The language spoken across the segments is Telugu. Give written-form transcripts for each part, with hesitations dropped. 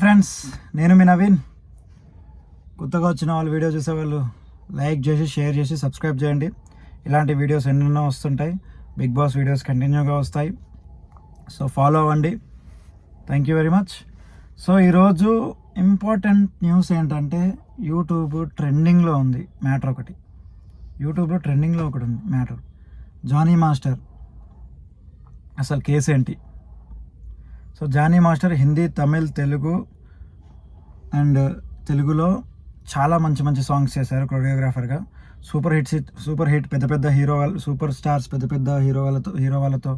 ఫ్రెండ్స్, నేను మీ నవీన్. కొత్తగా వచ్చిన వాళ్ళు వీడియో చూసేవాళ్ళు లైక్ చేసి షేర్ చేసి సబ్స్క్రైబ్ చేయండి. ఇలాంటి వీడియోస్ ఎన్నెన్నో వస్తుంటాయి. బిగ్ బాస్ వీడియోస్ కంటిన్యూగా వస్తాయి. సో ఫాలో అవ్వండి. Thank you very much. So ఈరోజు ఇంపార్టెంట్ న్యూస్ ఏంటంటే యూట్యూబ్ ట్రెండింగ్లో ఉంది మ్యాటర్ ఒకటి. యూట్యూబ్లో ట్రెండింగ్లో ఒకటి ఉంది మ్యాటర్. జానీ మాస్టర్ అసలు కేసు ఏంటి? So Jani master Hindi, Tamil, Telugu and తెలుగులో చాలా మంచి మంచి సాంగ్స్ చేశారు కొరియోగ్రాఫర్గా. సూపర్ హిట్ పెద్ద పెద్ద సూపర్ స్టార్స్ పెద్ద పెద్ద హీరో వాళ్ళతో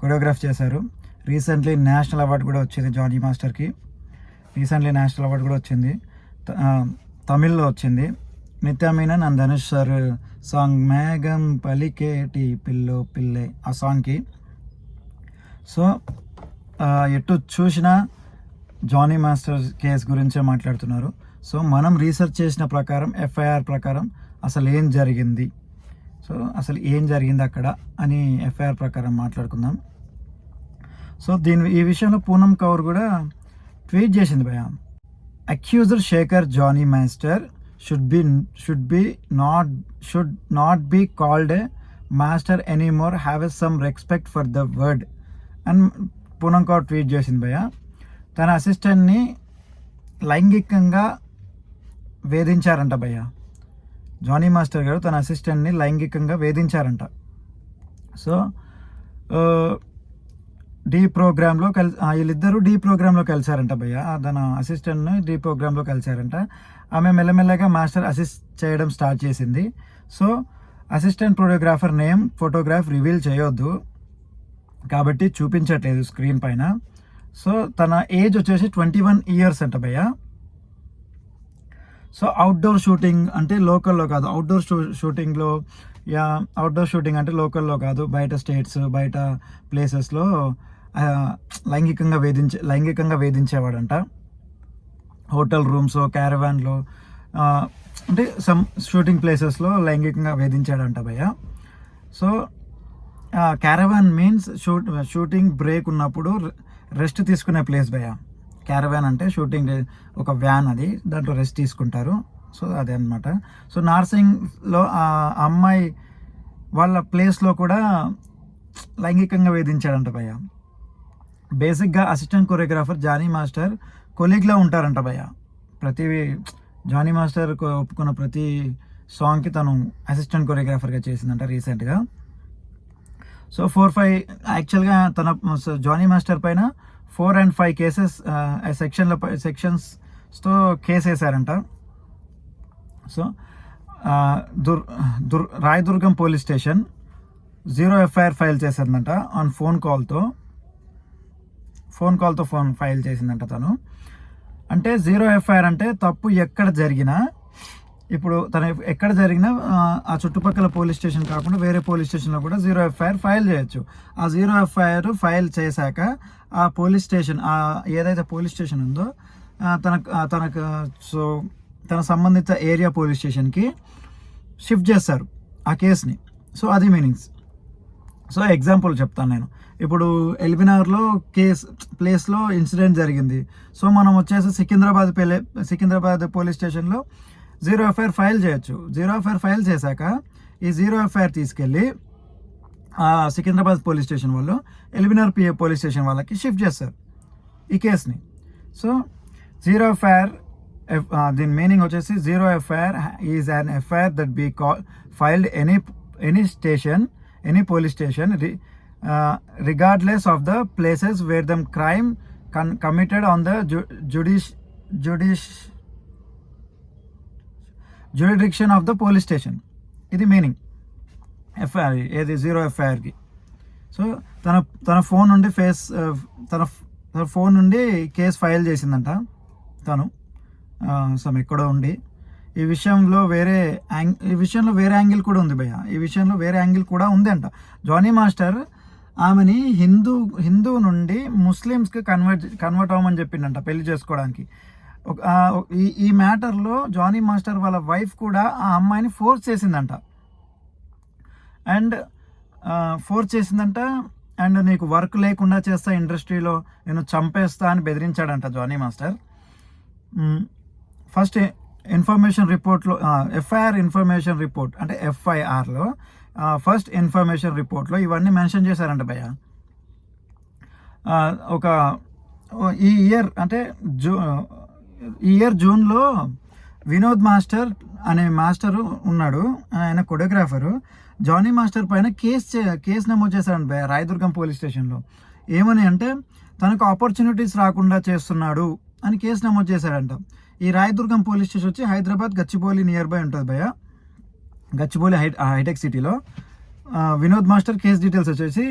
కొరియోగ్రాఫ్ చేశారు. రీసెంట్లీ నేషనల్ అవార్డు కూడా వచ్చింది జానీ మాస్టర్కి. తమిళ్లో వచ్చింది. Nithya Menen and Dhanush sir song మేఘం పలికేటి పిల్లో పిల్లే ఆ సాంగ్కి. సో ఎటు చూసినా జానీ మాస్టర్ కేసు గురించే మాట్లాడుతున్నారు. సో మనం రీసెర్చ్ చేసిన ప్రకారం ఎఫ్ఐఆర్ ప్రకారం అసలు ఏం జరిగింది అక్కడ అని ఎఫ్ఐఆర్ ప్రకారం మాట్లాడుకుందాం. సో ఈ విషయంలో పూనం కౌర్ కూడా ట్వీట్ చేసింది. భయ accuser Shekhar Jani master should not be called a master anymore, have a some respect for the word and Poonam Kaur tweet చేసింది. భయ తన అసిస్టెంట్ని లైంగికంగా వేధించారంట. భయ జానీ మాస్టర్ గారు తన అసిస్టెంట్ని లైంగికంగా వేధించారంట. సో వీళ్ళిద్దరూ డి ప్రోగ్రాంలో కలిశారంట. భయ తన అసిస్టెంట్ని డి ప్రోగ్రాంలో కలిశారంట. ఆమె మెల్లమెల్లగా మాస్టర్ అసిస్ట్ చేయడం స్టార్ట్ చేసింది. So assistant choreographer name, photograph reveal చేయొద్దు కాబట్టి చూపించట్లేదు స్క్రీన్ పైన. సో తన ఏజ్ వచ్చేసి 21 years అంట. భయ సో అవుట్డోర్ షూటింగ్ అంటే లోకల్లో కాదు, అవుట్డోర్ షూటింగ్ అంటే లోకల్లో కాదు, బయట స్టేట్స్, బయట ప్లేసెస్లో లైంగికంగా వేధించేవాడంట. హోటల్ రూమ్స్, క్యారవాన్లో అంటే సమ్ షూటింగ్ ప్లేసెస్లో లైంగికంగా వేధించాడంట. భయ so caravan means shooting break ఉన్నప్పుడు రెస్ట్ తీసుకునే ప్లేస్. భయ క్యారవాన్ అంటే షూటింగ్ ఒక వ్యాన్, అది దాంట్లో రెస్ట్ తీసుకుంటారు. సో అదే అనమాట. సో నార్సింగ్లో ఆ అమ్మాయి వాళ్ళ ప్లేస్లో కూడా లైంగికంగా వేధించాడంట. భయ బేసిక్గా అసిస్టెంట్ కొరియోగ్రాఫర్ జానీ మాస్టర్ కొలీగ్లో ఉంటారంట. భయ జానీ మాస్టర్ ఒప్పుకున్న ప్రతి సాంగ్కి తను అసిస్టెంట్ కొరియోగ్రాఫర్గా చేసిందంట రీసెంట్గా. సో 4-5 యాక్చువల్గా తన జానీ మాస్టర్ పైన 4 and 5 కేసెస్ సెక్షన్స్తో కేసు వేశారంట. So Rayadurgam police station 0 FIR file చేసిందంట. ఆన్ ఫోన్ కాల్తో ఫైల్ చేసిందంట తను. అంటే 0 FIR అంటే తప్పు ఎక్కడ జరిగినా, ఇప్పుడు తను ఎక్కడ జరిగినా ఆ చుట్టుపక్కల పోలీస్ స్టేషన్ కాకుండా వేరే పోలీస్ స్టేషన్లో కూడా 0 FIR ఫైల్ చేయొచ్చు. ఆ 0 FIR ఫైల్ చేశాక ఆ పోలీస్ స్టేషన్ ఏదైతే పోలీస్ స్టేషన్ ఉందో తన సంబంధిత ఏరియా పోలీస్ స్టేషన్కి షిఫ్ట్ చేస్తారు ఆ కేసుని. సో అది మీనింగ్స్. సో ఎగ్జాంపుల్ చెప్తాను నేను. ఇప్పుడు ఎల్బీనగర్లో ప్లేస్లో ఇన్సిడెంట్ జరిగింది. సో మనం వచ్చేసి సికింద్రాబాద్ పోలీస్ స్టేషన్లో 0 FIR ఫైల్ చేయొచ్చు. 0 FIR ఫైల్ చేశాక ఈ 0 FIR తీసుకెళ్ళి సికింద్రాబాద్ పోలీస్ స్టేషన్ వాళ్ళు ఎల్బీనగర్ పోలీస్ స్టేషన్ వాళ్ళకి షిఫ్ట్ చేస్తారు ఈ కేసుని. సో 0 FIR దీని మీనింగ్ వచ్చేసి 0 FIR is an FIR that be filed any police station regardless of the places where the crime committed on the jurisdiction of the police station. ఇది మీనింగ్ FIR ఏది 0 FIRకి. సో తన ఫోన్ నుండి కేసు ఫైల్ చేసిందంట తను ఎక్కడో ఉండి. ఈ విషయంలో వేరే యాంగిల్ కూడా ఉంది. భయ ఈ విషయంలో వేరే యాంగిల్ కూడా ఉంది అంట. జానీ మాస్టర్ ఆమెని హిందూ నుండి ముస్లిమ్స్కి కన్వర్ట్ అవ్వమని చెప్పిండంట పెళ్లి చేసుకోవడానికి. ఈ మ్యాటర్లో జానీ మాస్టర్ వాళ్ళ వైఫ్ కూడా ఆ అమ్మాయిని ఫోర్స్ చేసిందంట. అండ్ నీకు వర్క్ లేకుండా చేస్తా, ఇండస్ట్రీలో నేను చంపేస్తా అని బెదిరించాడంట జానీ మాస్టర్. ఫస్ట్ ఇన్ఫర్మేషన్ రిపోర్ట్లో ఎఫ్ఐఆర్ ఇన్ఫర్మేషన్ రిపోర్ట్ అంటే ఎఫ్ఐఆర్లో ఫస్ట్ ఇన్ఫర్మేషన్ రిపోర్ట్లో ఇవన్నీ మెన్షన్ చేశారంట భయ్య. ఒక ఈ ఇయర్ అంటే ఈ ఇయర్ జూన్లో వినోద్ మాస్టర్ అనే మాస్టరు ఉన్నాడు, ఆయన కొరియోగ్రాఫరు. జానీ మాస్టర్ పైన కేసు నమోదు చేశారంట భయ్య రాయదుర్గం పోలీస్ స్టేషన్లో. ఏమని అంటే తనకు ఆపర్చునిటీస్ రాకుండా చేస్తున్నాడు అని కేసు నమోదు చేశాడంట. ఈ రాయదుర్గం పోలీస్ స్టేషన్ వచ్చి హైదరాబాద్ గచ్చిబౌలి నియర్ బై ఉంటుంది భయ్య, గచ్చిబౌలి హైటెక్ సిటీలో. వినోద్ మాస్టర్ కేసు డీటెయిల్స్ వచ్చేసి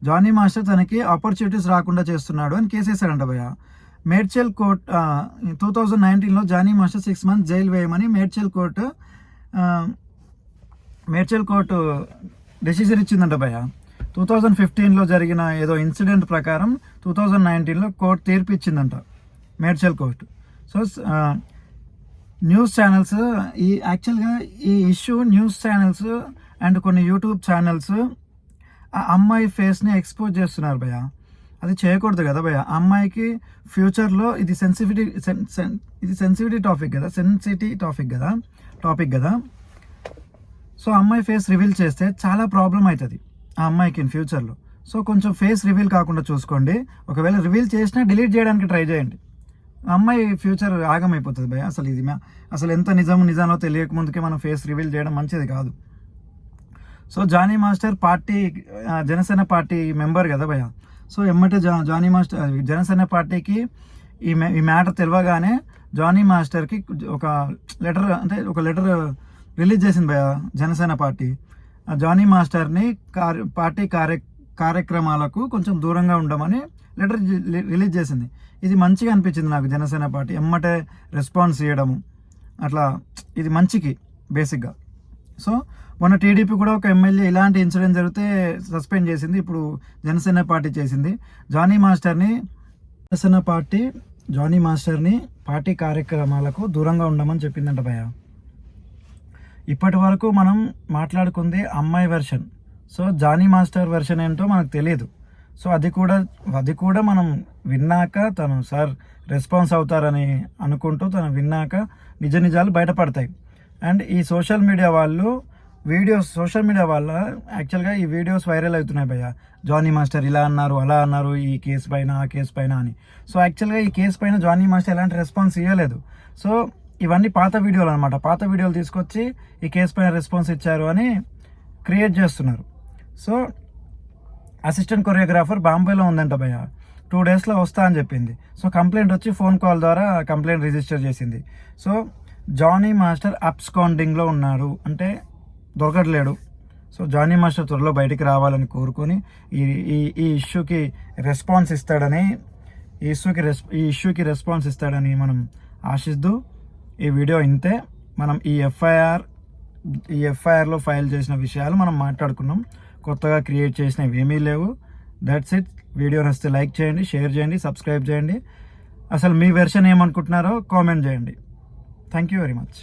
జానీ మాస్టర్ తనకి ఆపర్చునిటీస్ రాకుండా చేస్తున్నాడు అని కేసు వేశారంట భయ్య. మేడ్చల్ కోర్ట్ 2019లో జానీ మాస్టర్ 6 months జైలు వేయమని మేడ్చల్ కోర్టు డెసిషన్ ఇచ్చిందంట భయ్య. 2015లో జరిగిన ఏదో ఇన్సిడెంట్ ప్రకారం 2019లో కోర్టు తీర్పు ఇచ్చిందంట Medchal court. So news channels యాక్చువల్గా ఈ ఇష్యూ న్యూస్ ఛానల్స్ అండ్ కొన్ని యూట్యూబ్ ఛానల్స్ ఆ అమ్మాయి ఫేస్ని ఎక్స్పోజ్ చేస్తున్నారు భయ్య. అది చేయకూడదు కదా భయ్య. అమ్మాయికి ఫ్యూచర్లో ఇది సెన్సిటివ్ టాపిక్ కదా. సో అమ్మాయి ఫేస్ రివీల్ చేస్తే చాలా ప్రాబ్లం అవుతుంది ఆ అమ్మాయికి ఇన్ ఫ్యూచర్లో. సో కొంచెం ఫేస్ రివీల్ కాకుండా చూసుకోండి. ఒకవేళ రివీల్ చేసినా డిలీట్ చేయడానికి ట్రై చేయండి. అమ్మాయి ఫ్యూచర్ ఆగమైపోతుంది భయ్య. అసలు ఎంత నిజానో తెలియక ముందుకే మనం ఫేస్ రివీల్ చేయడం మంచిది కాదు. So Jani master Janasena party member కదా భయ్య. సో ఎమ్మటే జానీ మాస్టర్ జనసేన పార్టీకి ఈ మ్యాటర్ తెలియగానే జానీ మాస్టర్కి ఒక లెటర్ రిలీజ్ చేసింది భయ్య జనసేన పార్టీ. జానీ మాస్టర్ని పార్టీ కార్యక్రమాలకు కొంచెం దూరంగా ఉండమని లెటర్ రిలీజ్ చేసింది. ఇది మంచిగా అనిపించింది నాకు. జనసేన పార్టీ ఎమ్మటే రెస్పాన్స్ ఇవ్వడము అట్లా ఇది మంచికి బేసిక్గా. సో మొన్న టీడీపీ కూడా ఒక ఎమ్మెల్యే ఇలాంటి ఇన్సిడెంట్ జరిగితే సస్పెండ్ చేసింది. ఇప్పుడు జనసేన పార్టీ చేసింది. జానీ మాస్టర్ని పార్టీ కార్యక్రమాలకు దూరంగా ఉండమని చెప్పిందంట భయ్య. ఇప్పటి వరకు మనం మాట్లాడుకుంది అమ్మాయి version. So Jani master version ఏంటో మనకు తెలియదు. సో అది కూడా మనం విన్నాక తను సార్ రెస్పాన్స్ అవుతారని అనుకుంటూ తను విన్నాక నిజాలు బయటపడతాయి. అండ్ ఈ సోషల్ మీడియా వల్ల యాక్చువల్గా ఈ వీడియోస్ వైరల్ అవుతున్నాయి భయ్య. జానీ మాస్టర్ ఇలా అన్నారు, అలా అన్నారు, ఈ కేసు పైన ఆ కేసు పైన అని. సో యాక్చువల్గా ఈ కేసు పైన జానీ మాస్టర్ ఎలాంటి రెస్పాన్స్ ఇవ్వలేదు. సో ఇవన్నీ పాత వీడియోలు అనమాట. పాత వీడియోలు తీసుకొచ్చి ఈ కేసు పైన రెస్పాన్స్ ఇచ్చారు అని క్రియేట్ చేస్తున్నారు. సో అసిస్టెంట్ కొరియోగ్రాఫర్ బాంబేలో ఉందంట భయ్య. 2 daysలో వస్తా అని చెప్పింది. సో కంప్లైంట్ వచ్చి ఫోన్ కాల్ ద్వారా కంప్లైంట్ రిజిస్టర్ చేసింది. సో జానీ మాస్టర్ అబ్స్కాండింగ్లో ఉన్నాడు అంటే దొరకట్లేడు. సో జానీ మాస్టర్ త్వరలో బయటికి రావాలని కోరుకొని ఈ ఇష్యూకి రెస్పాన్స్ ఇస్తాడని మనం ఆశిస్తూ ఈ వీడియో ఇంతే. మనం ఈ ఎఫ్ఐఆర్లో ఫైల్ చేసిన విషయాలు మనం మాట్లాడుకున్నాం. కొత్తగా క్రియేట్ చేసినవి ఏమీ లేవు. That's it. వీడియో నచ్చితే లైక్ చేయండి, షేర్ చేయండి, సబ్స్క్రైబ్ చేయండి. అసలు మీ వెర్షన్ ఏమనుకుంటున్నారో కామెంట్ చేయండి. Thank you very much.